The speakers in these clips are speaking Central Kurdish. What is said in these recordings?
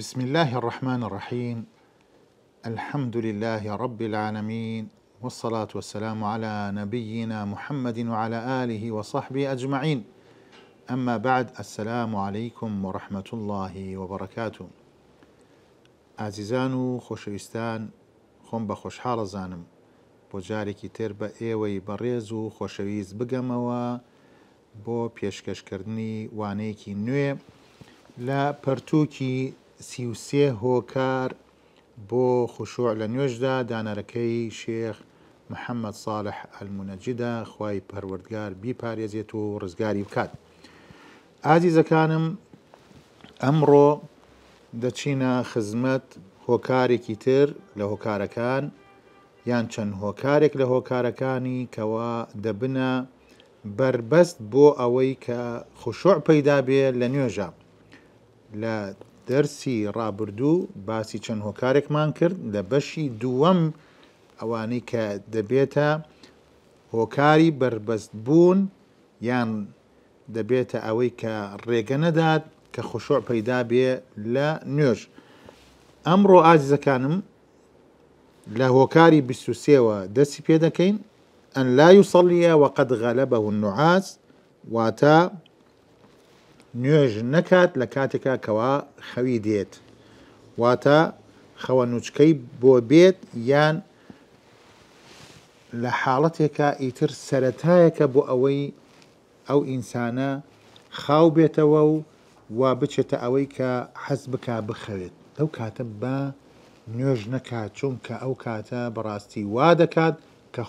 بسم الله الرحمن الرحيم. الحمد لله رب العالمين، والصلاة والسلام على نبينا محمد وعلى آله وصحبه أجمعين. أما بعد، السلام عليكم ورحمة الله وبركاته. عزیزان و خۆشەویستان، خۆم بە خۆشحاڵە زانم بۆ جارێکی تر بە ئێوەی بەڕێز و خۆشەویست بگەمەوە بۆ پێشکەشکردنی وانەیەکی نوێ لە پەرتووکی 33 هۆکار بۆ خوشوع لە نوێژدا دانەرەکەی شێخ محەممەد صالح ئەلمونەجیدە، خوای پەروەردگار بیپارێزێت و ڕزگاری بکات. ئازیزەکانم، ئەمڕۆ دەچینە خزمەت هۆکارێکی تر لە هۆکارەکان، یان چەند هۆکارێک لە هۆکارەکانی کەوا دەبنە بربەست بۆ ئەوەی کە خوشوع پەیدا بێ لە نوێژە. لە دەرسی ڕابردوو باسی چەند هۆکارێکمان کرد لە بەشی دووەم، ئەوانەی کە دەبێتە هۆکاری بربەست بوون یان دەبێتە ئەوەی کە ڕێگە نەدات کە خوشوع پەیدا بێ لە نوێژ. ئەمڕۆ ئازیزەکانم لە هۆکاری 23وە دەستی پێ دەکەین ئەن لا یوسەلیە وەقەد غەلەبەه النوعاس، واتە نوێژ نەکات لە کاتێکا کەوا خەوی دێت، واتە خەوە نوچکەی بۆ بێت یان لە حاڵەتێکە ئیتر سەرەتایەکە بۆ ئەوەی ئەو ئینسانە خاو بێتەوە و وا بچێتە ئەوەی کە حەز بکا بخەوێت، لەو کاتە بە نوێژ نەکات، چونکە ئەو کاتە بەڕاستی وا دەکات کە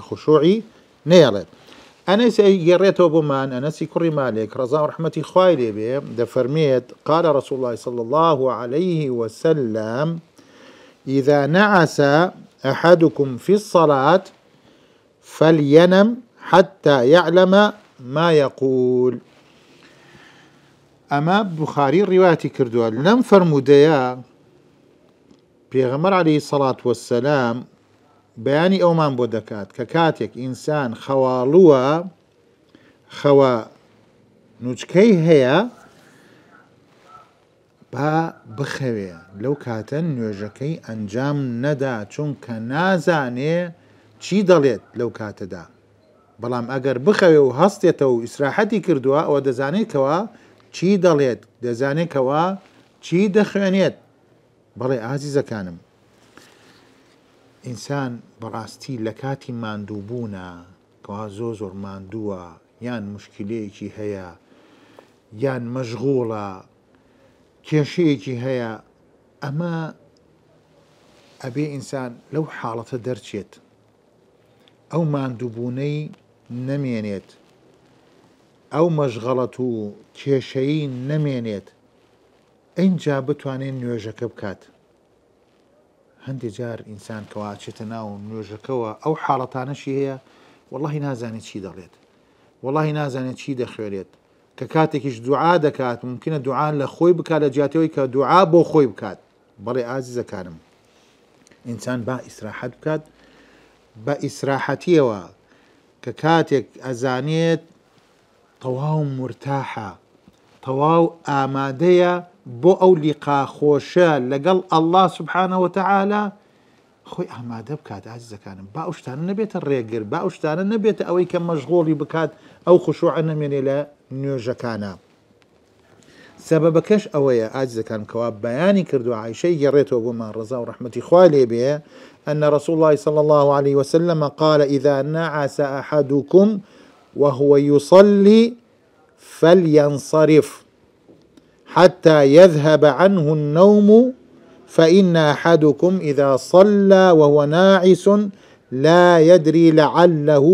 خوشوعی نەیەڵێت. ئەنەس گێڕێتەوە بۆمان، ئەنەسی کوڕی مالێک ڕەزا و ڕەحمەتی خوای لێبێ دەفەرمێت قال رسول الله صلى الله عليه وسلم إذا نعس أحدكم في الصلاة فلينم حتى يعلم ما يقول. ئەمە بوخاری ڕیواتی کردووە. لەم فەرمودەیە پێغەمبەر عەلەیهی سەڵات وەسسەلام بەیانی ئەومان بۆ دەکات کە کاتێک ئینسان خەواڵووە، خەوە نوچکەی هەیە، با بخەوێ، لەو کاتە نوێژەکەی ئەنجام نەدا، چونکە نازانێ چی دەڵێت لەو کاتەدا. بەڵام ئەگەر بخەوێ و هەستێتەوە و ئیسراحەتی کردووە، ئەوە دەزانێتەوە چی دەڵێت، دەزانێتەوە چی دەخوێنێت. بەڵێ ئازیزەکانم، ئینسان بەڕاستی لە کاتی ماندووبوونە کەوا زۆر ماندووە، یان مشکلەیەکی هەیە، یان مەشغوڵە، کێشەیەکی هەیە، ئەمە ئەبێ ئینسان لەو حاڵەتە دەرچێت، ئەو ماندووبوونەی نەمێنێت، ئەو مەشغەڵەت و کێشەیی نەمێنێت، ئەینجا بتوانێت نوێژەکە بکات. هەندێک جار ئینسان کەوا چێتە ناو نوێژەکەەوە ئەو حاڵەتانەشی هەیە، وەڵڵاهی نازانێت چی دەڵێت، وەڵڵاهی نازانێت چی دەخوێنێت، کە کاتێکیش دوعا دەکات ممکنە دوعا لە خۆی بکات لە جیاتەوەی کە دوعا بۆ خۆی بکات. بەڵێ ئازیزەکانم، ئینسان با ئیسراحەت بکات، بە ئیسراحەتیەوە کە کاتێک ئەزانێت تەواو مرتاحە، تەواو ئامادەیە بۆ ئەو لیقا خۆشە لەگەڵ ئەڵڵا سوبحانەهو وتەعالا، خۆی ئامادە بکات. ئازیزەکانم، با ئەو شتانە نەبێتە ڕێگر، با ئەو شتانە نەبێتە ئەوەی کە مەشغوڵی بکات ئەو خوشوعە نەمێنێ لە نوێژەکانە. سەبەبەکەش ئەوەیە ئازیزەکان کەوا بەیانی کردو، عایشەی گێڕێتەوە بۆمان ڕەزا و ڕەحمەتی خوای لێبێ، أن رسول الله صلى الله عليه وسلم قال إذا نعس أحدكم وهو يصلي فلينصرف حتى يذهب عنه النوم فإن أحدكم إذا صلى وهو ناعس لا يدري لعله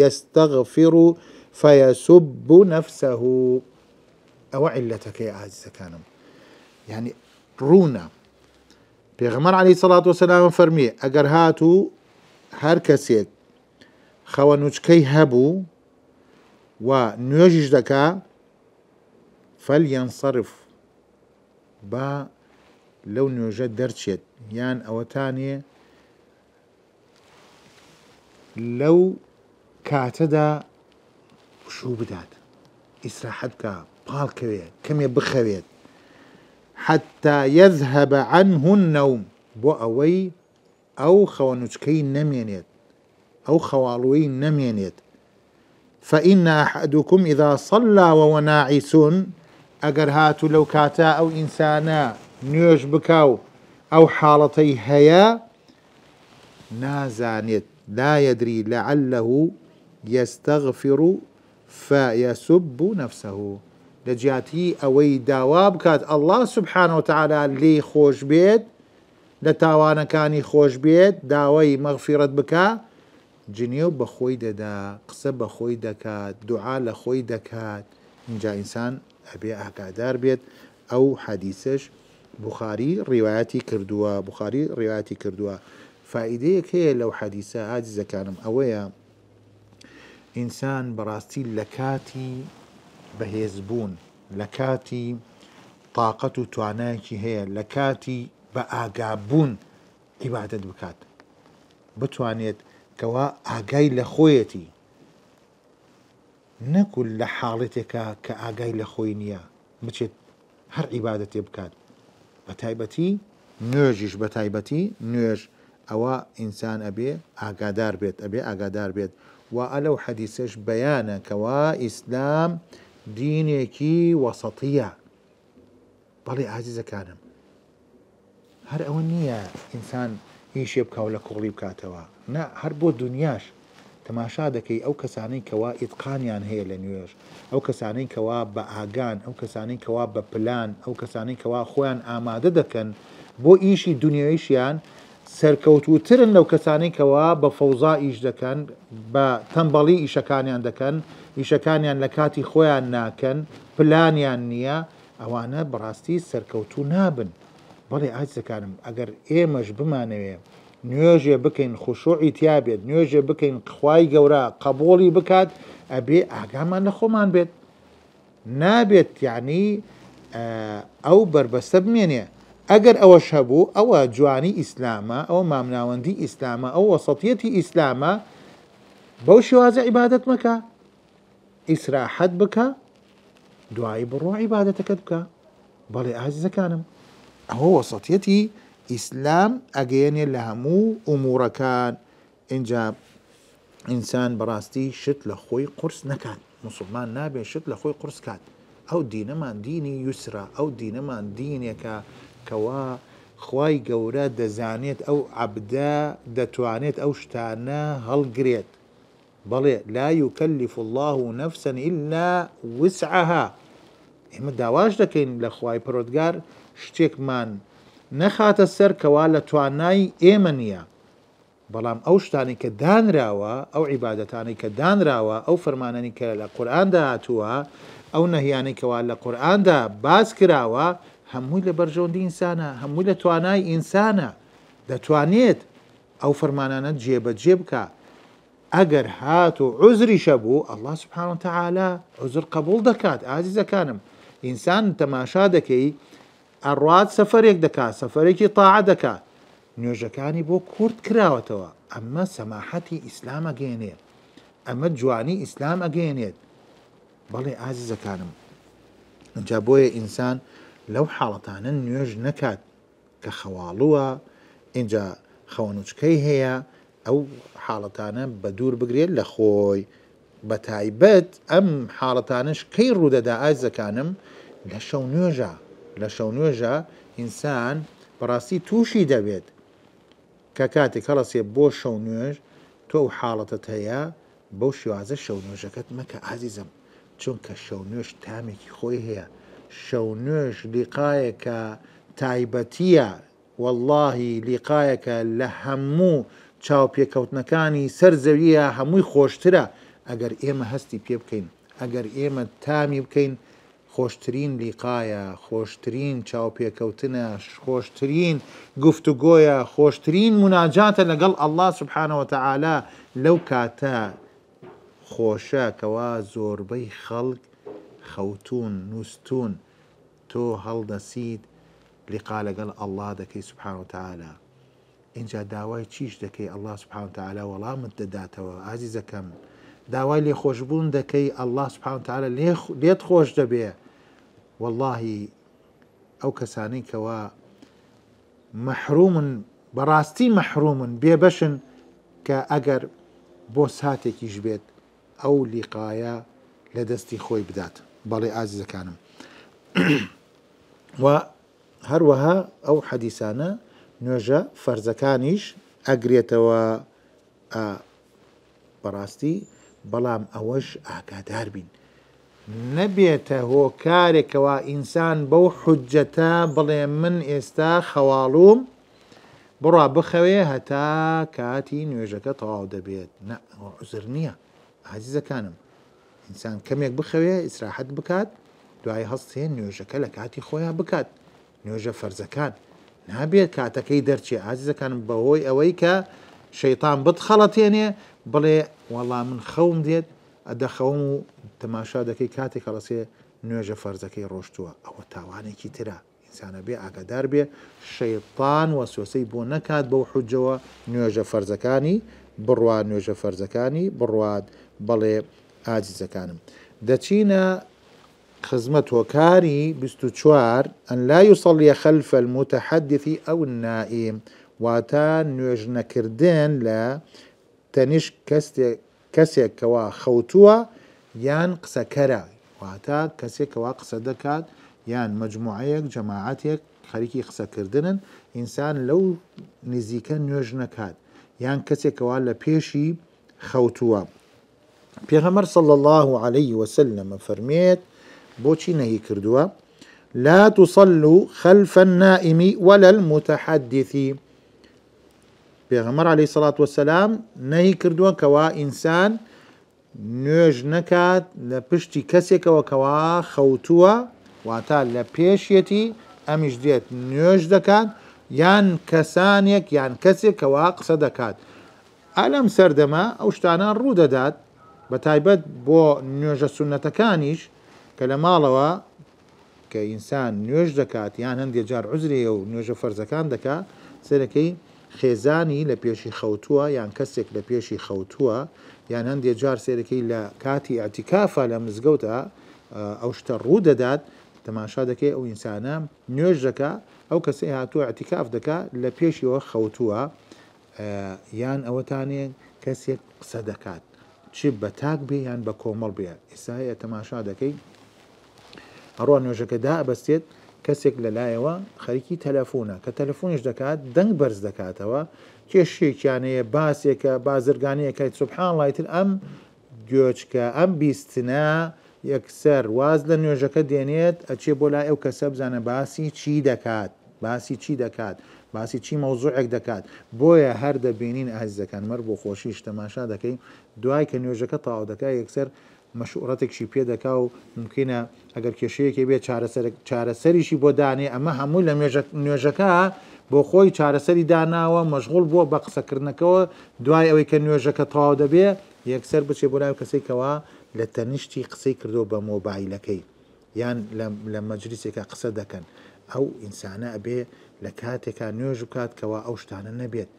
يستغفر فيسب نفسه. أو علتك يا عزيزي كانم، يعني رونا پێغەمبەر عەلەیهی سەڵات وەسەلام فەرمیێ ئەگەر هاتوو هەر کەسێک خەوە نوچکەی هەبوو و نوێژیش دەکا فەلیەنسەرف، با لەو نوێژە دەرچێت، یان ئەوەتانێ لەو کاتەدا شوو بدات، ئیسراحەت بکە، پاڵکەوێت کەمێ بخەوێت حتى يذهب عنه النوم بۆ ئەوەی ئەو خەونوچکەی نەمێنێت ئەو خەواڵوەی نەمێنێت فإن أحدكم إذا صلى وهو ناعس ئەگەر هاتو لەو کاتە ئەو ئینسانە نوێژ بکاو ئەو حاڵەتەی هەیە نازانێت لا يدري لعله يستغفر فيسب نفسه لجاتي أوي داوا بكات الله سبحانه وتعالى لي خوش بيت لتاوانا كاني خوش بيت داوي مغفرة بكا جنيو بخوي دا قصة بخوي دكات دعاء لخوي دكات إن جاء إنسان أبي أقادار بيت أو حديثش بخاري رواياتي كردوا فائدەیەک هەیە لەو حەدیسە ئاجزەکانم ئەوەیە ئینسان بەڕاستی لە کاتی بەهێزبوون لە کاتی تااقەت و توانایەکی هەیە لە کاتی بە ئاگابوون عیبادەت بکات بتوانێت کەوا ئاگای لە خۆیەتی نەکو لە حاڵەتێکە کە ئاگای لە خۆی نییە بچێت هەر عیبادەتێ بکات بە تایبەتی نوێژیش بە تایبەتی نوێژ ئەوە ئینسان ئەبێ ئاگادار بێت و ئەلەو حەدیسەش بەیانە کەوا ئیسلام دینێکی وەسەطیە بەڵێ ئازیزەکانم هەر ئەوە نییە ئینسان ئیشێ بکاو لە کوڵی بکاتەوە نە هەر بۆ دنیاش تەماشا دەکەی ئەو کەسانەی کەوا ئیتقانیان هەیە لە نوێژ ئەو کەسانەی کەوا بە ئاگان ئەو کەسانەی کەوا بە پلان ئەو کەسانەی کەوا خۆیان ئامادە دەکەن بۆ ئیشی دنیاییشیان سەرکەوتوترن لەو کەسانەی کەوا بە فەوزا ئیش دەکەن بە تەمبەڵی ئیشەکانیان دەکەن ئیشەکانیان لە کاتی خۆیان ناکەن پلانیان نییە ئەوانە بەڕاستی سەرکەوتوو نابن بەڵێ ئاجزەکانم ئەگەر ئێمەش بمانەوێ نوێژێ بکەین خوشوعی تیا بێت نوێژێ بکەین خوای گەورە قبوڵی بکات ئەبێ ئاگامان لە خۆمان بێت نابێت یعنی ئەو بربەستە بمێنێ ئەگەر ئەوەش هەبوو ئەوە جوانی ئیسلامە ئەوە مامناوەندی ئیسلامە ئەو وەسەطیەتی ئیسلامە بەو شێوازە عیبادەت مەکە ئیسراحەت بکە دوایی بڕۆ عیبادەتەکەت بکە بەڵێ ئازیزەکانم ئەوە وەسەطیەتی ئیسلام ئەگەیەنێ لە هەموو ئومورەکان اینجا ئینسان بەڕاستی شت لە خۆی قورس نەکات مسلمان نابێت شت لە خۆی قورس کات ئەو دینەمان دینی یوسرە ئەو دینەمان دینێکە کەوا خوای گەورە دەزانێت ئەو عەبدە دەتوانێت ئەو شتانە هەڵگرێت بەڵێ لا يكلف الله نفسا إلا وسعها ئێمە داواش دەکەین لە خوای پەروەردگار شتێکمان نەخاتە سەر کەوا لە توانای ئێمە نییە بەڵام ئەو شتانی کە دانراوە ئەو عیبادەتانی کە دانراوە ئەو فەرمانانی کە لە قورئاندا هاتووە ئەو نەهیانەی کەوا لە قورئاندا باس کراوە هەمووی لە بەرژەوەندی ئینسانە هەمووی لە توانای ئینسانە دەتوانێت ئەو فەرمانانە جێبەجێ بکە ئەگەر هات و عوزریشە بوو الله سبحانه وتعالى عوزر قبول دەکات ئازیزەکانم ئینسان تەماشا دەکەی ئەڕوات سەفەرێک دەکات سەفەرێکی تاعە دەکات نوێژەکانی بۆ کورت کراوەتەوە ئەمە سەماحەتی ئیسلام ئەگەیەنێت ئەمە جوانی ئیسلام ئەگەیەنێت بەڵێ ئازیزەکانم اینجا بۆیە ئینسان لەو حاڵەتانە نوێژ نەکات کە خەواڵووە اینجا خەونوچکەی هەیە ئەو حاڵەتانە بە دوور بگرێت لە خۆی بە تایبەت ئەم حاڵەتانش کەی ڕوودەدا ئازیزەکانم لە شەو نوێژە ئینسان بەڕاستی تووشی دەبێت کە کاتێک هەڵەسێ بۆ شەو نوێژ تۆ ئەو حاڵەتت هەیە بەو شێوازە شەو نوێژەکەت مەکە ئازیزم چونکە شەو نوێژ تامێکی خۆی هەیە شەو نوێژ لیقایەکە تایبەتیە واللهی لیقایەکە لە هەموو چاوپێکەوتنەکانی سەر زەویە هەمووی خۆشترە ئەگەر ئێمە هەستی پێ بکەین ئەگەر ئێمە تامی بکەین خۆشترین لیقایە خۆشترین چاوپێکەوتنە خۆشترین گفتوگۆیە خۆشترین مناجاتە لەگەڵ الله سبحانه وتعالى لەو کاتە خۆشە کەوا زۆربەی خەڵک خەوتون نووسون تۆ هەڵدەسیت لیقا لەگەڵ الله دەکەی سبحانه وتعالى اینجا داوای چیش دەکەی الله سبحانه وتعالى وەڵامت دەداتەوە ئازیزەکەم داوای لێخۆشبوون دەکەی الله سبحانه وتعالى لێت خۆش دەبێ والله أو كساني كوا محروم براستي محروم بيبشن كأجر بوساتك يجبت أو لقايا لدستي خوي بدات بالي عزيز كانم وهروها أو حديثانا نوجا فرزكانيش أجريتوا براستي بلام أوش أكادار بين نبيته هو كارك وإنسان بو حجتا بلي من إستا خوالوم برا بخوي هتا كاتي نوجك طواو دبيت نا عذرنية عزيزة كانم إنسان كم يك بخوي إسراحت بكات دعاي هستين نوجك لكاتي خويا بكات نوجه فرزكان نابيت كاتكي درتشي عزيزة كان بهوي أويك شيطان بدخلتيني بلي والله من خوم ديت أدا خوم تماشا دكي كاتي خلاصي نوجه فرزكي روشتوا أو تاواني كي ترى إنسان بي أقدار بي شيطان وسوسي بو نكاد بو حجوا نوجه فرزكاني برواد نوجه فرزكاني برواد بلي عزيزة كانم دتشينا خزمت وكاري بستوشوار أن لا يصلي خلف المتحدث أو النائم واتا نوجنا كردين لا تنش كسي كوا خوتوا يان قسكرا واتا كسي كوا قصدكات يان مجموعيك جماعتك خريكي قسكردن إنسان لو نزيكا نوجنا كاد يان كسي كوا لبيشي خوتوا بيغمر صلى الله عليه وسلم فرميت بوشي نهي كردوا لا تصلوا خلف النائم ولا المتحدث بيغمر عليه الصلاة والسلام نهي كردوا كوا إنسان نوج نكات لبشتي كسيك وكوا خوتوا واتا لبيشيتي أمش ديت نوج دكات يان كسانيك يان كسيك كوا قصدكات ألم سردما أو شتانا روددات بتايبت بو نوج السنة كانيش كلمالوا كإنسان نوج دكات يعني هندي جار عذري أو نوج فرزكان دكا سيركي خيزاني لبيشي خوتوا يعني كسك لبيشي خوتوا يعني هندي جار سيركي لكاتي اعتكافا لمزقوتا أو اشتروا دات تماشا دكي أو إنسانا نوج دكا أو كسي هاتوا اعتكاف دكا لبيشي وخوتوا يعني أو تاني كسك صدكات شب بتاك بي يعني بكومل بي إساهي تماشا دكي أروى نوجك دا بستيت كسك للايوا خريكي تلفونا كتلفونش دكات دنگ برز دكاتوا كيشيك يعني باسيك بازرگانية كايت سبحان الله يتل جوجك بيستنا يكسر وازل نوجك دينيت أتشي بولا او كسب زانا باسي چي دكات باسي چي دكات باسي چي موضوعك دكات بويا هر دبينين أهز كان مربو خوشيش تماشا دكي دواي كنوجك طاو دكا يكسر مشورتك شي بيدا كاو ممكن اگر كشيك يبي چارەسەری شي بو داني اما همو لم نوجكا بو خوي چارەسەری داناوە مشغول بو بقسەکردنەکەەوە دوای ئەوەی کە نوێژەکە تەواو دەبێ یەکسەر بچێ بۆ لای کەسێکەوە لە تەنیشتی قسەی کردو بە مۆبایلەکەی یان لە مەجلیسێکە قسە دەکەن ئەو ئینسانە ئەبێ لە کاتێکا نوێژ بکات کەوا ئەو شتانە نەبێت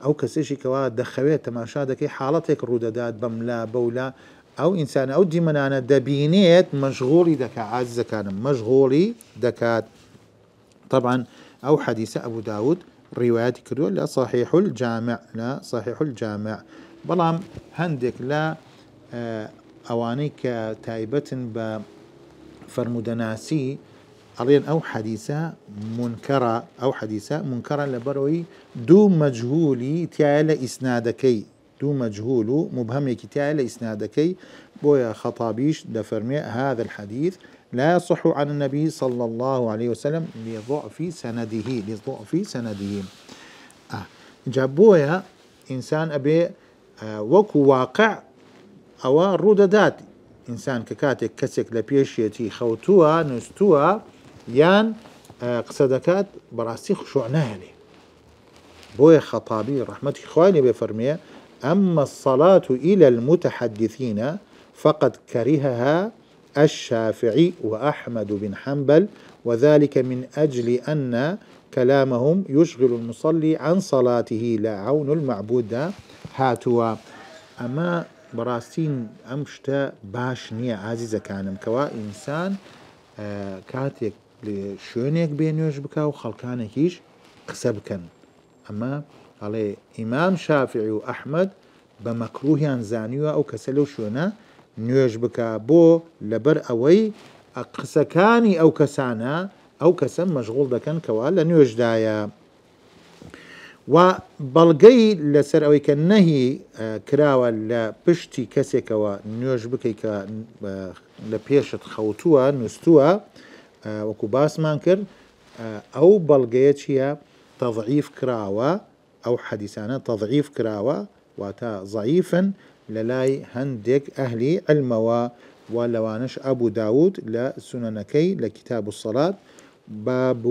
ئەو کەسێکی کەوا دەخەوێت تەماشا دەکەی حاڵەتێک ڕوودەدات بەملا بەولا أو إنسان أو ديمنانا دبينيت مشغولي دكا عز كان مشغولي دكات طبعا أو حديث أبو داود روايات كدو لا صحيح الجامع لا صحيح الجامع بلام هندك لا أوانيك تايبة بفرمودناسي أرين أو حديثة منكرة أو حديثة منكرة لبروي دو مجهولي تيال إسنادكي دو مجهول مبهم كتال إسنادكي بويا خطابيش دفرمي هذا الحديث لا يصح عن النبي صلى الله عليه وسلم لضعف سنده جابويا إنسان أبي وكو واقع أو روددات إنسان ككاتك كسك لبيشيتي خوتوا نستوا يان قصدكات براسي خشوعناها لي بويا خطابي رحمتي خواني بفرميه أما الصلاة إلى المتحدثين فقد كرهها الشافعي وأحمد بن حنبل وذلك من أجل أن كلامهم يشغل المصلي عن صلاته لا عون المعبود هاتوا أما براستين أمشتا باش نية عزيزة كانم كوا إنسان کاتێک شوێنێک بێ نوێژ بکە و خەڵکانێکیش قسە بکەن ئەمە ئەڵێ ئیمام شافعی و ئەحمەد بە مەکروهیان زانیوە ئەو کەسە لەو شوێنە نوێژ بکە بۆ لەبەر ئەوەی قسەکانی ئەو کەسانە ئەو کەسە مەشغوڵ دەکەن کەوا لە نوێژدایە و بەڵگەی لەسەر ئەوەی کە نەهی کراوە لە پشتی کەسێکەوە نوێژ بکەیت کە لە پێشت خەوتووە نووسووە وەکو باسمان کرد ئەو بەڵگەیە چییە تەضعیف کراوە ئەو حەدیسانە تەضعیف کراوە واتە ضعیفن لە لای هەندێک ئەهلی علمەوە و لەوانش ئەبوو داود لە سنەنەکەی لە کتاب الصلاة باب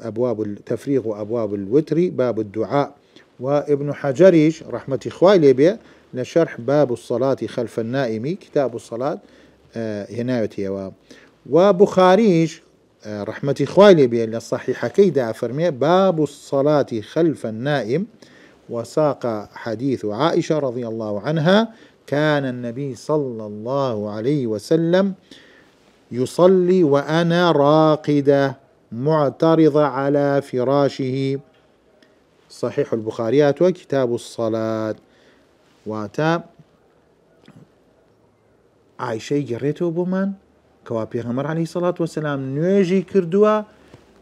أبواب التفريغ وأبواب الوتر باب الدعاء وابن حجريش رحمة إخوائي لبيه لشرح باب الصلاة خلف النائم كتاب الصلاة هنايتي وبخاريش رحمة إخوائي لبيه للصحيح كيدا فرمي باب الصلاة خلف النائم وساق حديث عائشة رضي الله عنها كان النبي صلى الله عليه وسلم يصلي وأنا راقدة معترضة على فراشه صحيح البخاريات وكتاب الصلاة واتا عائشة جريته بمان كوا پیغمبر عليه الصلاة والسلام نوێژی کردووە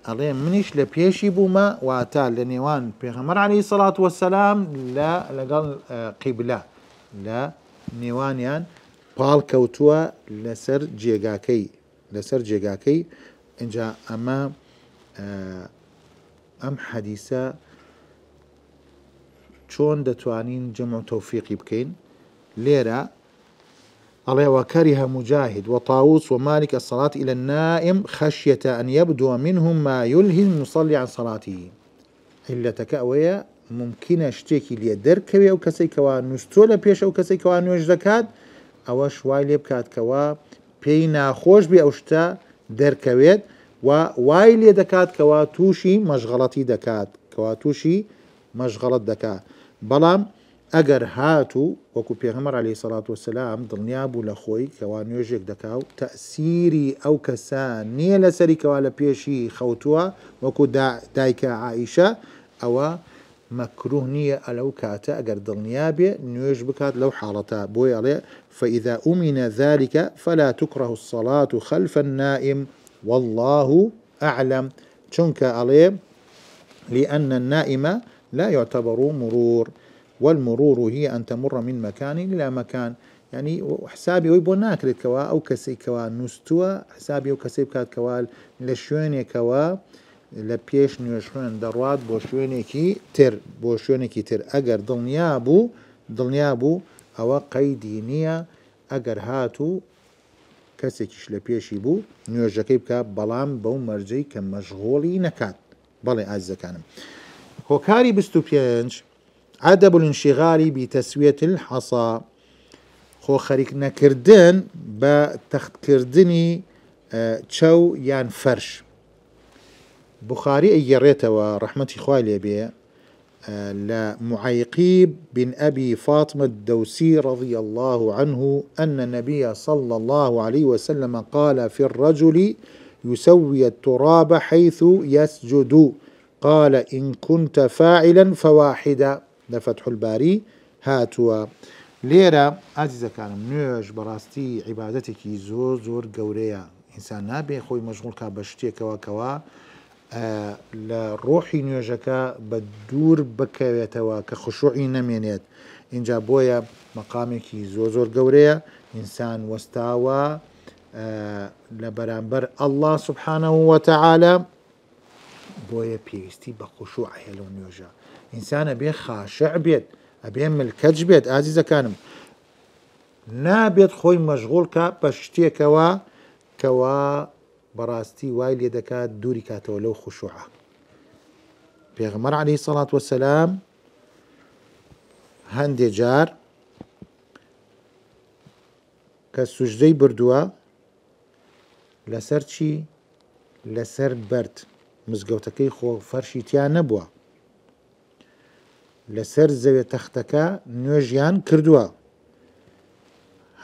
ئەڵێ منیش لە پێشی بوومە واتا لە نێوان پیغمبر عليه الصلاة والسلام لەگەڵ قیبلە لە نێوانیان پاڵ کەوتووە لەسەر جێگاکەی اینجا ئەمە ئەم حەدیسە چۆن دەتوانین جەمع تەوفیقی بکەین لێرە الله وكره مجاهد وطاووس ومالك الصلاة إلى النائم خشية أن يبدو منهم ما يلهي المصلي عن صلاته إلا تكأوية ممكن اشتكي لي دركوي أو كسي كوا نستولى بيش أو كسي كوا نوج دكات أو شوي ليبكات كوا بينا خوش بي أوشتا دركويت وواي لي دكات كوا توشي مشغلتي دكات كوا توشي مشغلت دكات بلام ئەگەر هاتوو وەکو پێغەمبەر عەلەیهی سەڵات وەسەلام دڵنیا بوو لە خۆی کەوا نوێژێک دەکاو تەئسیری ئەو کەسە نییە لەسەری کەوا لە پێشی خەوتووە وەکو دایکە عائیشە ئەوە مەکروه نییە ئەلەو کاتە ئەگەر دڵنیا بێ نوێژ بکات لەو حاڵەتە بۆی ئەڵێ فإذا أمن ذلك فلا تكره الصلاة خلف النائم والله أعلم چونکە ئەڵێ لأن النائم لا يعتبر مرور والمرور هي أن تمر من مكان إلى مكان يعني حسابي ويبو ناكرت كوا أو كسي كوا نستوى حسابي أو كسي بكات كوا لشويني كوا لبيش نيوشوين دروات بوشوينيكي تر أجر دلنيابو أو قيدينية أجر هاتو كسيكش لبيشي بو نيوجاكي بكا بلام بو مرجي كمشغولي نكات بلي عز كانم هوكاري بستوبينج عدم الانشغال بتسوية الحصى خو خەریک نەکردن بە تەختکردنی چەو یان فەرش بخاري ئەیگەڕێتەوە ڕەحمەتی خوای لێبێ لە معيقيب بن أبي فاطمة الدوسي رضي الله عنه أن النبي صلى الله عليه وسلم قال في الرجل يسوي التراب حيث يسجد قال إن كنت فاعلا فواحدا لفتح الباري هاتوا ليرة عزيزة كانم نوێژ بەڕاستی عیبادەتێکی زۆر گەورەیە ئینسان نابێ خۆی مەشغوڵ کا بە شتێکەوە لە ڕۆحی نوێژەکە بە دوور بکەوێتەوە کە خشوعی نەمێنێت اینجا بۆیە مەقامێکی زۆر گەورەیە ئینسان وەستاوە لە بەرامبەر الله سبحانه وتعالى بۆیە پێویستی بە خشوع هەیە لەو نوێژە ئینسان ئەبێ خاشع بێت ئەبێ ملکەج بێت ئازیزەکانم نابێت خۆی مەشغوڵ کە بە شتێکەوە کەوا بەڕاستی وای لێ دەکات دووری کاتەوە لەو خشوعە پێغەمبەر عەلەیهی سەڵات وەسەلام هەندێک جار کە سوژدەی بردووە لەسەر چی لەسەر بەرد مزگەوتەکەی خۆ فەرشی تیا نەبووە لەسەر زەوێ تەختەکە نوێژیان کردووە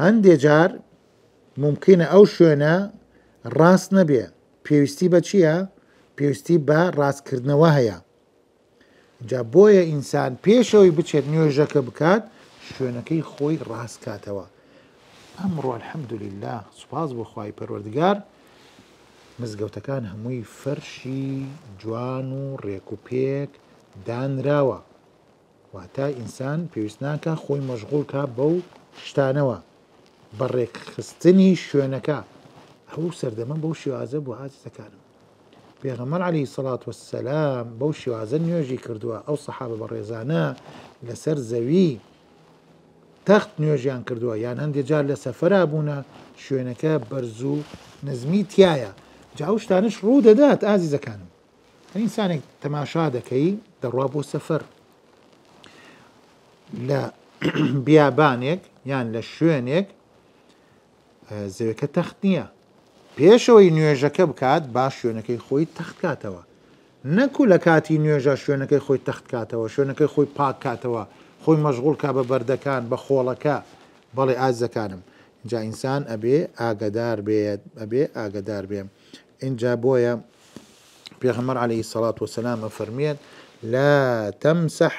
هەندێک جار ممکنە ئەو شوێنە ڕاست نەبێ پێویستی بە چییە؟ پێویستی بە ڕاستکردنەوە هەیە. جا بۆیە ئینسان پێشەوەی بچێت نوێژەکە بکات شوێنەکەی خۆی ڕاستکاتەوە. ئەمڕۆ الحەمدولله سوپاس بۆ خوای پەروەردگار مزگەوتەکان هەمووی فەرشی جوان و ڕێک و پێک دانراوە، واتە ئینسان پێویست ناکە خۆی مەشغوڵ کا بەو شتانەوە بە ڕێکخستنی شوێنەکە. ئەو سەردەمە بەو شێوازە بۆ عازیزەکانم پێغەمبەر عەلەیهی سەڵات وەسسەلام بەو شێوازە نوێژی کردووە. ئەو سەحابە بەڕێزانە لەسەر زەوی تەخت نوێژیان کردووە، یان هەندێک جار لە سەفەرا بوونە شوێنەکە بەرز و نزمی تایە. جا ئەو شتانش ڕوو دەدات ئازیزەکانم. ئینسانێک تەماشا دەکەی دەڕوا بۆ سەفەر لە بیابانێک یان لە شوێنێک زەویەکە تەخت نییە، پێشەوەی نوێژەکە بکات با شوێنەکەی خۆی تەخت کاتەوە، نەکو لە کاتی نوێژە شوێنەکەی خۆی تەخت کاتەوە، شوێنەکەی خۆی پاک کاتەوە، خۆی مەشغوڵ کا بە بەردەکان بە خۆڵەکە. بەڵێ ئازیزەکانم اینجا ئینسان ئەبێ ئاگدار بێت، ئەبێ ئاگدار بێ. اینجا بۆیە پێغەمبەر عەلەیهی سەڵات وەسەلام فەرمێت لا تمسح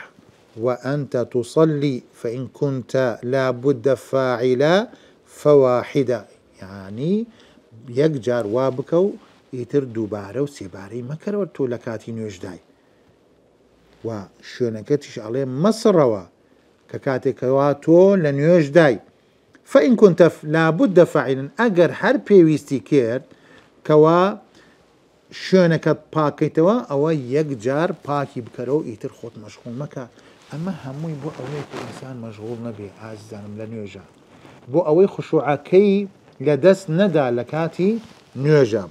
وأنت تصلي فإن كنت لا بد فاعلا فواحدة، يعني یەکجار وا بکە و ئیتر دووبارە و سێبارەی مەکەرەوە تۆ لە کاتی نوێژدای و شوێنەکەتیش ئەڵێ مەسڕەوە کە کاتێکەوە تۆ لە نوێژدای. فإن كنت لا بد فاعلا، ئەگەر هەر پێویستی کرد کەوا شوێنەکەت پاکەیتەوە ئەوە یەکجار پاکی بکەرەوە ئیتر خۆت مەشغوڵ مەکە. ئەمە هەمووی بۆ ئەوەیە کە ئینسان مەشغوڵ نەبێ ئازیزانم لە نوێژە، بۆ ئەوەی خوشوعەکەی لە دەست نەدا لە کاتی نوێژە.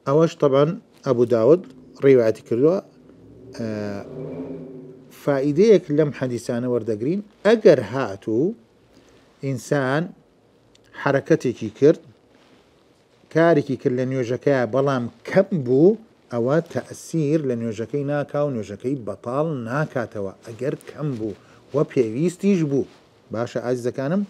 ئەوەش طبعا ئەبوو داود ڕێوایەتی کردووە. فائیدەیەک لەم حەدیسانە وەردەگرین، ئەگەر هاتوو ئینسان حرەکەتێکی کرد کارێکی کرد لە نوێژەکەیە بەڵام کەم بوو ئەوە تەئسیر لە نوێژەکەی ناکا و نوێژەکەی بەتاڵ ناکاتەوە ئەگەر کەم بوو و پێویستیش بوو. باشە ئازیزەکانم،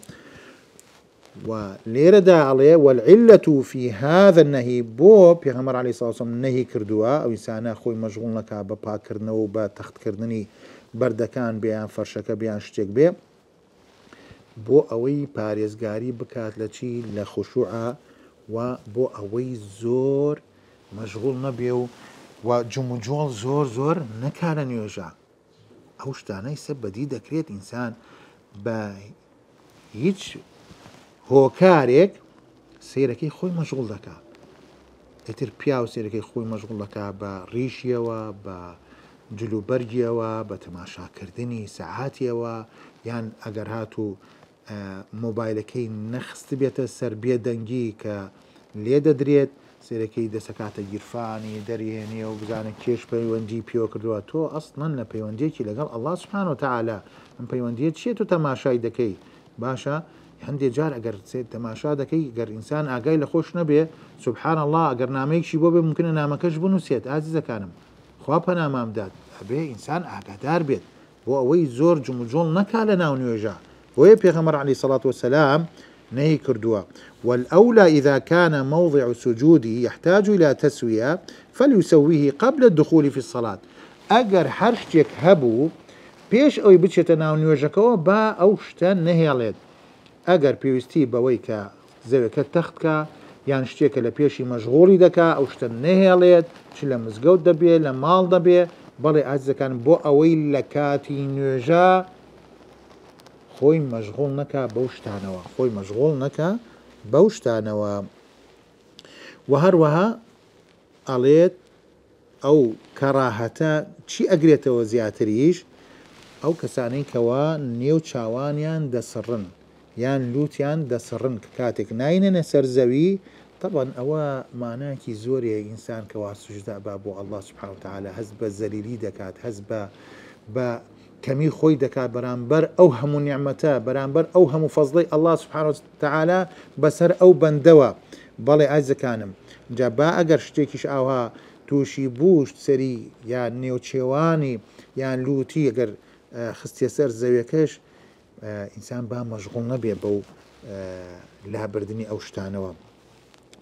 و لێرەدا ئەڵێ والعلة في هذا النهي، بۆ پێغەمبەر عەلەیهی سەڵات وسەلام نەهی کردووە ئەو ئینسانە خۆی مەشغوڵ نەکا بە پاکردنەوە و بە تەختکردنی بەردەکان بێیان فەرشەکە بێیان شتێک بێ، بۆ ئەوەی پارێزگاری بکات لە چی؟ لە خوشوعە، و بۆ ئەوەی زۆر مەشغوڵ نەبێ و جومجۆڵ زۆر نەکا لە نوێژە. ئەو شتانەی سە بەدی دەکرێت ئینسان بە هیچ هۆکارێک سیرەکەی خۆی مەشغوڵ دەکا. ئیتر پیا و سیرەکەی خۆی مەشغوڵ دەکا بە ڕیشیەوە، بە جلوبەرگیەوە، بە تەماشاکردنی سەعاتیەوە، یان ئەگەر هاتوو مۆبایلەکەی نەخست بێتە سەر بێدەنگی کە لێ دەدرێت سیرەکەی دەسەکاتە گیرفانی دەریێنێ و بزانە کێش پەیوەندی پێوە کردووە. تۆ ئەسڵەن لە پەیوەندیەکی لەگەڵ ئەڵڵا سوبحانە وتەعالا ئەم پەیوەندیە چییە تۆ تەماشای دەکەی؟ باشە هەندێک جار ئەگەر تەماشا دەکەی گەر ئینسان ئاگای لە خۆش نەبێ سوبحان الله ئەگەر نامەیەکشی بۆ بێ ممکنە نامەکەش بنووسێت. ئازیزەکانم خوا پەنامام داد ئەبێ ئینسان ئاگادار بێت بۆ ئەوەی زۆر جومجۆڵ نەکا لە ناو نوێژە. بۆیە پێغەمبەر عەلەیهی سەڵات وەسەلام نهی کردووە. والأولى إذا كان موضع سجوده يحتاج إلى تسوية فليسويه قبل الدخول في الصلاة. ئەگەر هەر شتێک هەبوو پێش ئەوەی بچێتە ناو نوێژەکەەوە با ئەو شتە نەهێڵێت. ئەگەر پێویستی بەوەی کە زەوێکە تەختکە یان شتێکە لە پێشی مەشغوڵی دەکا ئەو شتە نەهێڵێت، چ لە مزگەوت دەبێ لە ماڵ دەبێ. بەڵێ ئازیزەکان بۆ ئەوەی لە کاتی نوێژە خۆی مەشغوڵ نەکا بەو شتانەوە، خۆی مەشغوڵ نەکا بەو شتانەوە. و هەروەها ئەڵێت ئەو کەڕاهەتە چی ئەگرێتەوە زیاتریش؟ ئەو کەسانەی کەوا نێو چاوانیان دەسڕن یان لووتیان دەسڕن کە کاتێک ناینەنە سەر زەوی. طبعا ئەوە ماناکی زۆریە ئینسان کەوا سوژدا با بۆ ئەڵڵا سوبحانە وتەعالا هەست بە زەلیلی دەکات، هەست بە کەمی خۆی دەکات بەرامبەر ئەو هەموو نیعمەتە، بەرامبەر ئەو هەموو فەزڵەی ئەڵڵا سوبحانە وتەعالا بەسەر ئەو بەندەوە. بەڵێ ئازیزەکانم جا با ئەگەر شتێکیش ئاوها تووشی بوشت سەری یان نێوچێوانی یان لوتی ئەگەر خستێ سەر زەویەکەش ئینسان با مەشغوڵ نەبێ بەو لا بردني أو شتانوا.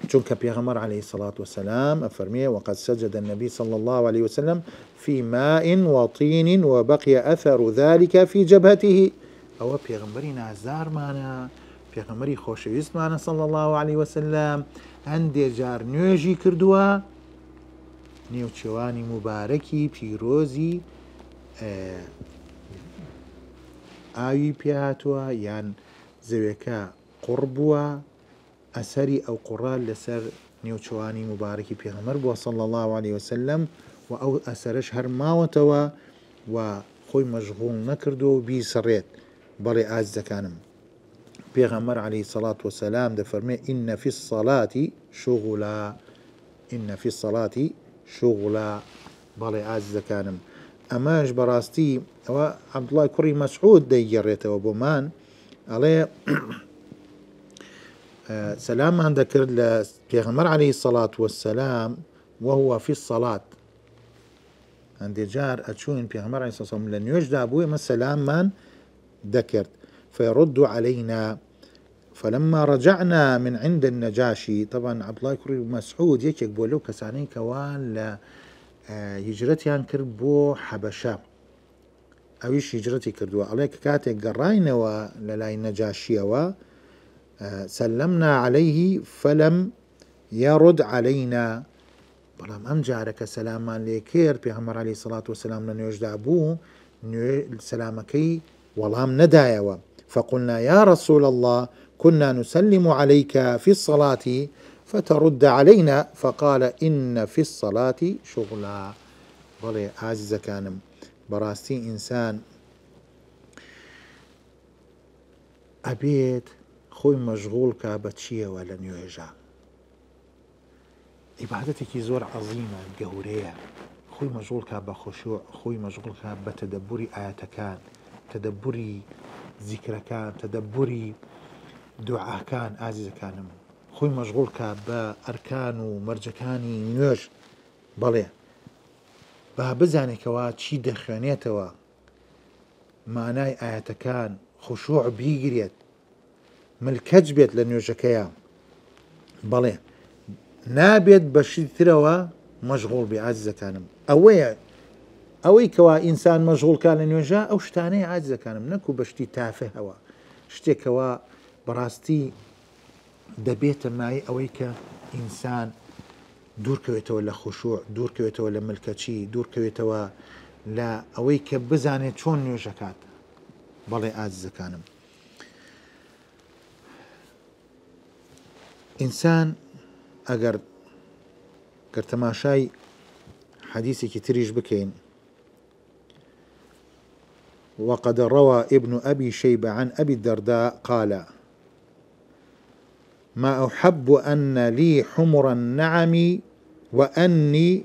چونك پیغمبر عليه الصلاة والسلام أفرميه وقد سجد النبي صلى الله عليه وسلم في ماء وطين وبقي أثر ذلك في جبهته. أو پیغمبری نازار معنا پیغمبری خوشویست معنا صلى الله عليه وسلم هندێ جار نوێژی کردووە نێوچێوانی مبارەکی پیرۆزی ئاوی پێهاتووە یان زەوێکە قوڕ بووە ئەسەری ئەو قوڕال لەسەر نێوچەوانی مبارەکی پێغەمبەر بووە صلى الله عليه وسلم و ئەو ئەسەرش هەر ماوەتەوە و خۆی مەشغوڵ نەکردو و بیسەڕێت. بەڵێ ئازیزەکانم پێغەمبەر عليه الصلاة والسلام دەفەرمێ إن في الصلاة شغلا إن في الصلاة شغلا. بەڵێ ئازیزەکانم ئەمەش بەڕاستی ئەوە عەبدوڵای کوڕی مەسعود دەیگەڕێتەوە بۆمان ئەڵێ سلامان دەکرد لە پێغەمبەر عليه الصلاة والسلام وهو في الصلاة. هەندێک جار ئەچوون پێغەمبەر عليه الصلاة والسلام لە نوێژدا بوو ئێمە سەلاممان دەکرد فيرد علينا فلما رجعنا من عند النجاشي. طبعا عبدالله کوڕی مسعود یەکێک بۆ لەو کەسانەی کەوان لە هیجرەتیان کرد بۆ حەبەشە ئەویش هیجرەتی کردووە ئەڵێ کە کاتێک گەڕاینەوە لە لای نەجاشیەوە سلمنا عليه فلم يرد علينا. بەڵام ئەم جارەکە سەلامان لێ کرد پێغەمبەر عليه الصلاة والسلام لە نوێژدا بوو سەلامەکەی وەڵام نەدایەوە. فقلنا يا رسول الله كنا نسلم عليك في الصلاة فترد علينا فقال إن في الصلاة شغلا. بەڵێ ئازیزەکانم بەڕاستی ئینسان ئەبێت خۆی مەشغوڵ کا بە چیەوە لە نوێژە عیبادەتێکی زۆر عەزیمە گەورەیە خۆی مەشغوڵ کا بە خۆشوع خۆی مەشغوڵ کا بە تەدەبوری ئایەتەکان تەدەبوری زیکرەکان تەدەبوری دوعاکان ئازیزەکانم خۆی مەشغوڵ کا بە ئەرکان و مەرجەکانی نوێژ. بەڵێ با بزانێکەوە چی دەخوێنێتەوە مانای ئایەتەکان خشوع بیگرێت ملکەج بێت لە نوێژەکەیە. بەڵێ نابێت بەشی ترەوە مەشغوڵ بێ ئازیزەکانم. ئەوەی کەوا ئینسان مەشغوڵکان لە نوێژە ئەو شتانەیە ئازیزەکانم نەکو بەشتی تافهەوە شتێکەوە بەڕاستی دەبێتە مای ئەوەی کە ئینسان دوورکەوێتەوە لە خشوع دوورکەوێتەوە لە ملکەچی دوورکەوێتەوە لە ئەوەی کە بزانێت چۆن نوێژەکات. بەڵێ ئازیزەکانم ئینسان ئەگەر تەماشای حەدیثێکی تریش بکەین وقد روى ابن أبي شيبة عن أبي الدرداء قال ما أحب أن لي حمر النعم وأني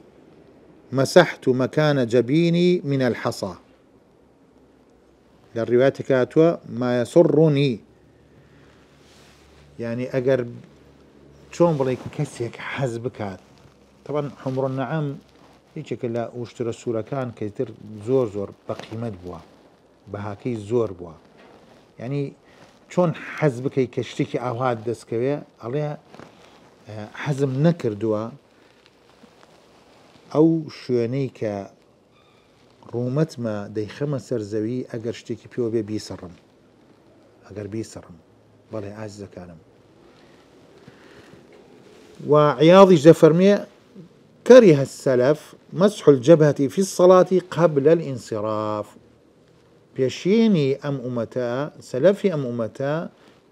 مسحت مكان جبيني من الحصى. للرواية كاتوا ما يسرني يعني أجر شون بليك كسيك حزبكات. طبعا حمر النعم هيك لا واشترى السورة كان كيتر زور بقيمة بوا بهاكي زور بوا يعني چۆن حەز بکەی کە شتێکی ئاوات دەستکەوێ ئەڵێ حەزم نەکردووە ئەو شوێنەی کە ڕوومەتمە دەیخەمە سەر زەوی ئەگەر شتێکی پێوە بێ بیسەڕم ئەگەر بیسەڕم. بەڵێ ئازیزەکانم وعياضي دەفەرمێ كره السلف مسح الجبهة في الصلاة قبل الانصراف. پێشێنی ئەم ئومەتە سەلەفی ئەم ئومەتە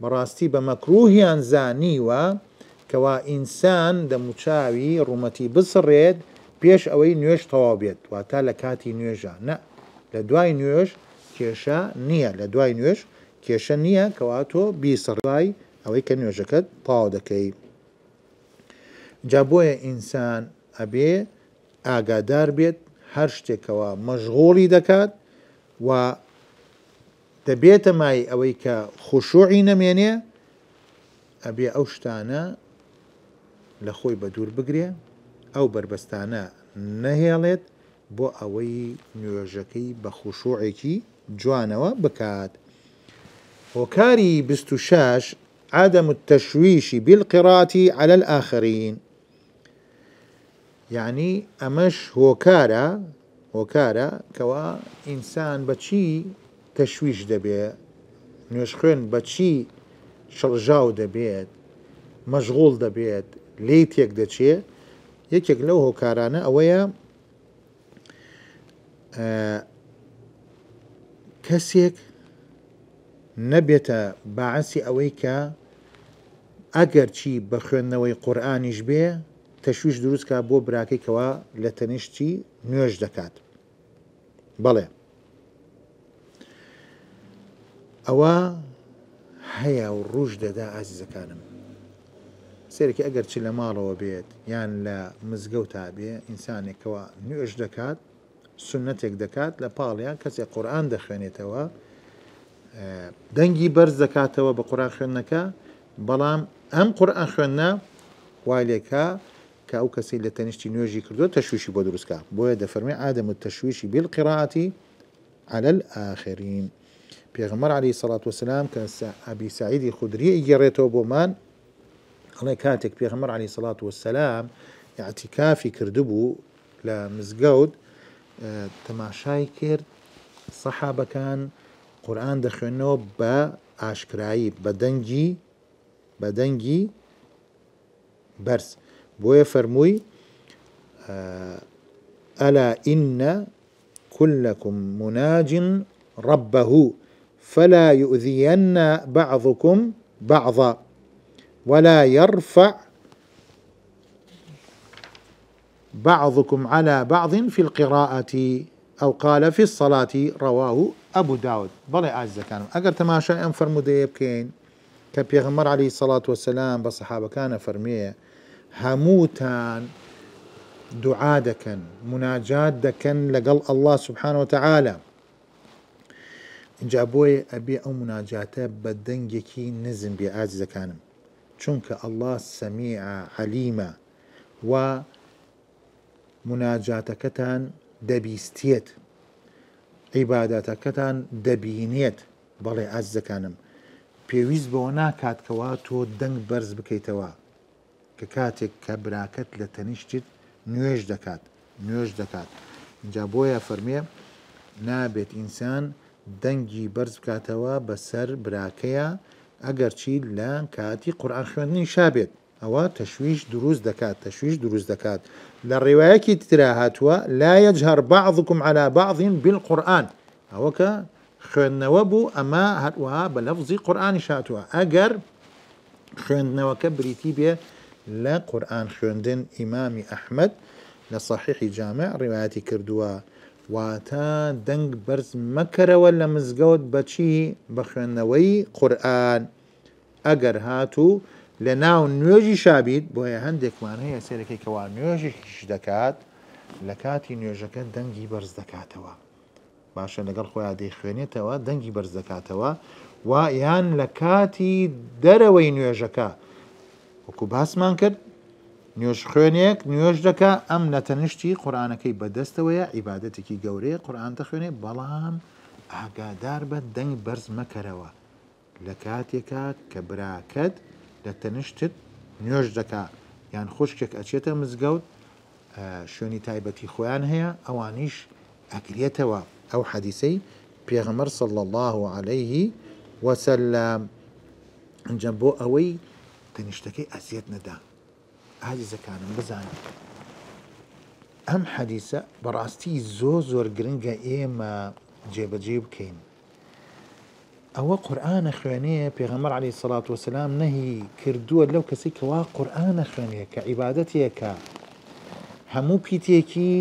بەڕاستی بە مەکروهیان زانیوە کەوا ئینسان دەموچاوی ڕوومەتی بسڕێت پێش ئەوەی نوێژ تەواو بێت واتە لە کاتی نوێژە نە لە دوای نوێژ کێشە نییە لە دوای نوێژ کێشە نییە کەوا تۆ بیسەڕای ئەوەی کە نوێژەکەت تەواو دەکەی. جا بۆیە ئینسان ئەبێ ئاگادار بێت هەر شتێکەوە مەشغوڵی دەکات و دەبێتە مای ئەوەی کە خشوعی نەمێنێ ئەبێ ئەو شتانە لە خۆی بە دوور بگرێ ئەو بربەستانە نەهێڵێت بۆ ئەوەی نوێژەکەی بە خشوعێکی جوانەوە بکات. هۆکاری 26 عدم التشويش بالقراءة على الآخرين. يعني أمش هوكارا كوا إنسان بچي تشويش دبي نوشخين بچي شرجاو دبيت مشغول دبيت ليتيك دچي يكيك لو هوكارانا أويا كسيك نبيتا باعسي أويكا ئەگەر چی بە خوێندنەوەی قورئانیش بێ تەشویش دروستکە بۆ براکەی کەوا لە تەنیشتی نوێژ دەکات. بەڵێ ئەوە هەیە و ڕوژ دەدا ئازیزەکانم. سێرەکی ئەگەر چی لە ماڵەوە بێت یان لە مزگەوتا بێ ئینسانێکەوە نوێژ دەکات سنەتێک دەکات لە پاڵیان کەسێک قورئان دەخوێنێتەوە دەنگی بەرز دەکاتەوە بە قورئان خوێندنەکە بەڵام ئەم قورئان خوێندنە وای لێکا کە ئەو کەسی لە تەنیشتی نوێژی کردو تەشویشی بۆ دروستکە بۆیە دەفەرمێ عادەم التەشویشی بالقراءة على الآخرين. پێغەمبەر عليه الصلاة والسلام کە ئەبی سعیدی خودری ئیگەڕێتەوە بۆمان ئەڵێ کاتێک پێغەمبەر عليه الصلاة والسلام اعتیکافی کردبوو لە مزگەوت تەماشای کرد سەحابەکان قورئان دەخوێنەوە بە ئاشکرایی بە دەنگی بەرز بۆیە فەرمووی ئەلا ئینە كلكم مناج ربه فلا يؤذين بعضكم بعضا ولا يرفع بعضكم على بعض في القراءة أو قال في الصلاة رواه أبو داود. بەڵێ ئازیزەکانم ئەگەر تەماشای ئەم فەرموودەیە بکەین کە پێغەمبەر عليه الصلاة والسلام بە سەحابەکانە فەرمێ هەمووتان دوعا دەکەن مناجات دەکەن لەگەڵ الله سبحانه وتعالى اینجا بۆیە ئەبێ ئەو مناجاتە بە دەنگێکی نزم بێ ئازیزەکانم چونکە الله سەمیعە عەلیمە و مناجاتەکەتان دەبیستێت عیبادەتەکەتان دەبینێت. بەڵێ ئازیزەکانم پێویست بەوە ناکات کەوا تۆ دەنگ بەرز بکەیتەوە کە کاتێک کە براکەت لە تەنیشتیت نوێژ دەکات اینجا بۆیە فەرمێ نابێت ئینسان دەنگی بەرز بکاتەوە بەسەر براکەیە ئەگەر چی لە کاتی قورئان خوێندنی شابێت ئەوە تەشویش دروست دەکات. لە ڕێوایەکی ترا هاتووە لا يجهر بعضكم على بعض بالقورئان ئەوە کە خوێندنەوە بوو ئەمە هەروەها بە لەفزی قورئانی هاتووە ئەگەر خوێندنەوەکە بریتی بێ لە قورئان خوێندن. ئیمامی ئەحمەد لە صحیحی جامع ڕێوایەتی کردووە واتە دەنگ بەرز مەکەرەوە لە مزگەوت بەچی بە خوێندنەوەی قورئان ئەگەر هاتوو لە ناو نوێژی شابیت بۆیە هەندێکمان هەیە سێرەکەی کەوا نوێژیش دەکات لە کاتی نوێژەکە دەنگی بەرز دەکاتەوە باشە لەگەڵ خۆیان دەیخوێنێتەوە دەنگی بەرز دەکاتەوە و یان لە کاتی دەرەوەی نوێژەکە وەکو باسمان کرد نوێژ خوێنێک نوێژ دەکا ئەم لە تەنیشتی قورئانەکەی بەدەستەوەیە عیبادەتێکی گەورەیە قورئان دەخوێنێ بەڵام ئاگادار بە دەنگ بەرز مەکەرەوە لە کاتێکە کە براکەت لە تەنیشتت نوێژ دەکا یان خوشکێک ئەچێتە مزگەوت شوێنی تایبەتی خۆیان هەیە ئەوانیش ئەگرێتەوە ئەو حەدیسەی پێغەمبەر صلی الله عليه وسلم. ئەنجا بۆ ئەوەی تەنیشتەکەی ئەزیەت نەدا عەزیزەکانم بزانین ئەم حەدیسە بەڕاستی زۆر گرنگە ئێمە جێبەجێ بکەین. ئەوە قورئانە خوێنێ پێغەمبەر عەلەیهی سەڵات وەسەلام نەهی کردووە لەو کەسی کەوا قورئانە خوێنێ کە عیبادەتێکە هەموو پیتێکی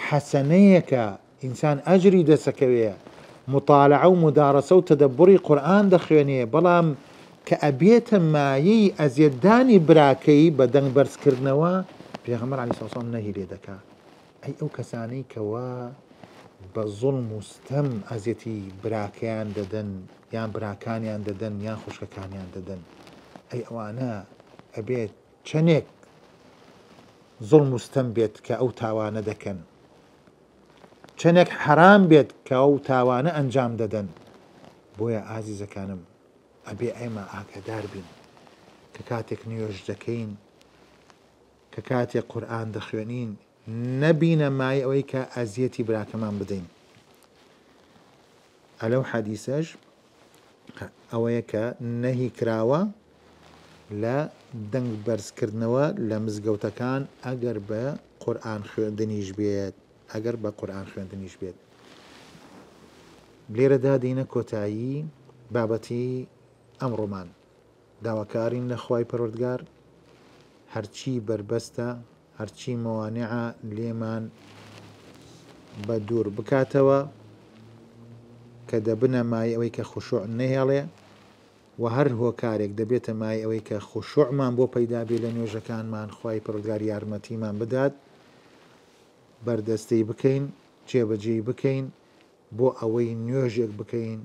حەسەنەیەکە ئینسان ئەجری دەسەکەوێ مطالعە و مدارەسە و تەدەبوری قورئان دەخوێنێ بەڵام کە ئەبێتە مایەی ئەزیەتدانی براکەی بە دەنگ بەرزکردنەوە پێغەمبەر عەلەیهی سەڵات وەسەلام نەهی لێ دەکا. ئەی ئەو کەسانەی کەوا بە زوڵم و ستەم ئەزیەتی براکەیان دەدەن یان براکانیان دەدەن یان خوشکەکانیان دەدەن ئەی ئەوانە ئەبێت چەندێک زوڵم و ستەم بێت کە ئەو تاوانە دەکەن چەندێک حەرام بێت کە ئەو تاوانە ئەنجام دەدەن. بۆیە ئازیزەکانم ئەبێ ئێمە ئاگادار بین کە کاتێک نوێژ دەکەین کە کاتێک قورئان دەخوێنین نەبینە مای ئەوەی کە ئەزیەتی براکەمان بدەین. ئەلەو حەدیسەش ئەوەیە کە نەهی کراوە لە دەنگ بەرزکردنەوە لە مزگەوتەکان ئەگەر بە قورئان خوێندنیش بێت لێرەدا دینە کۆتایی بابەتی ئەمڕۆمان داواکارین لە خوای پەروەردگار هەرچی بربەستە هەرچی مەوانعە لێمان بە دوور بکاتەوە کە دەبنە مای ئەوەی کە خوشوع نەهێڵێ و هەر هۆکارێک دەبێتە مای ئەوەی کە خوشوعمان بۆ پەیدا بێ لە نوێژەکانمان خوای پەروەردگار یارمەتیمان بدات بەردەستەی بکەین جێبەجێی بکەین بۆ ئەوەی نوێژێک بکەین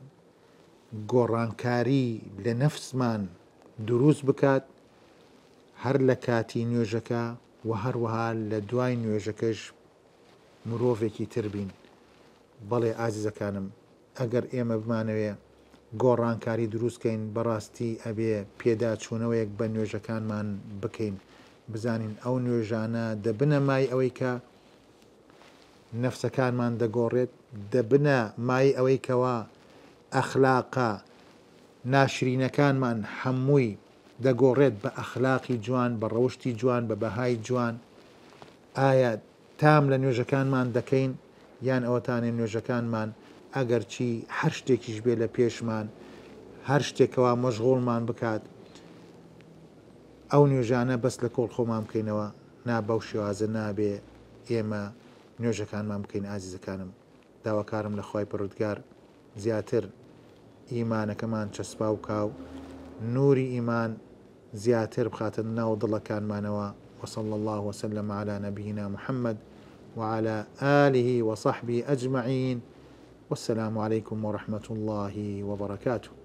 گۆڕانکاری لە نەفسمان دروست بکات هەر لە کاتی نوێژەکە و هەروەها لە دوای نوێژەکەش مرۆڤێکی تر بین. بەڵێ ئازیزەکانم ئەگەر ئێمە بمانەوێ گۆڕانکاری دروستکەین بەڕاستی ئەبێ پێدا چوونەوەیەک بە نوێژەکانمان بکەین بزانین ئەو نوێژانە دەبنە مای ئەوەی کە نەفسەکانمان دەگۆڕێت دەبنە مای ئەوەی کەوا ئەخلاقە ناشرینەکانمان هەمووی دەگۆڕێت بە ئەخلاقی جوان بە ڕەوشتی جوان بە بەهای جوان. ئایا تام لە نوێژەکانمان دەکەین یان ئەوەتانێ نوێژەکانمان ئەگەر چی هەر شتێکیش بێ لە پێشمان هەر شتێکەوە مەشغوڵمان بکات ئەو نوێژانە بەس لە کۆڵ خۆمان بکەینەوە نابەو شێوازە نابێ ئێمە نوێژەکانمان بکەین. ئازیزەکانم داواکارم لە خوای پەروەردگار زیاتر ئیمانەکەمان چەسپا و کاو نوری ئیمان زیاتر بخاتە ناو دڵەکانمانەوە. وصلى الله وسلم على نبينا محمد وعلى آله وصحبه أجمعين والسلام عليكم ورحمة الله وبركاته.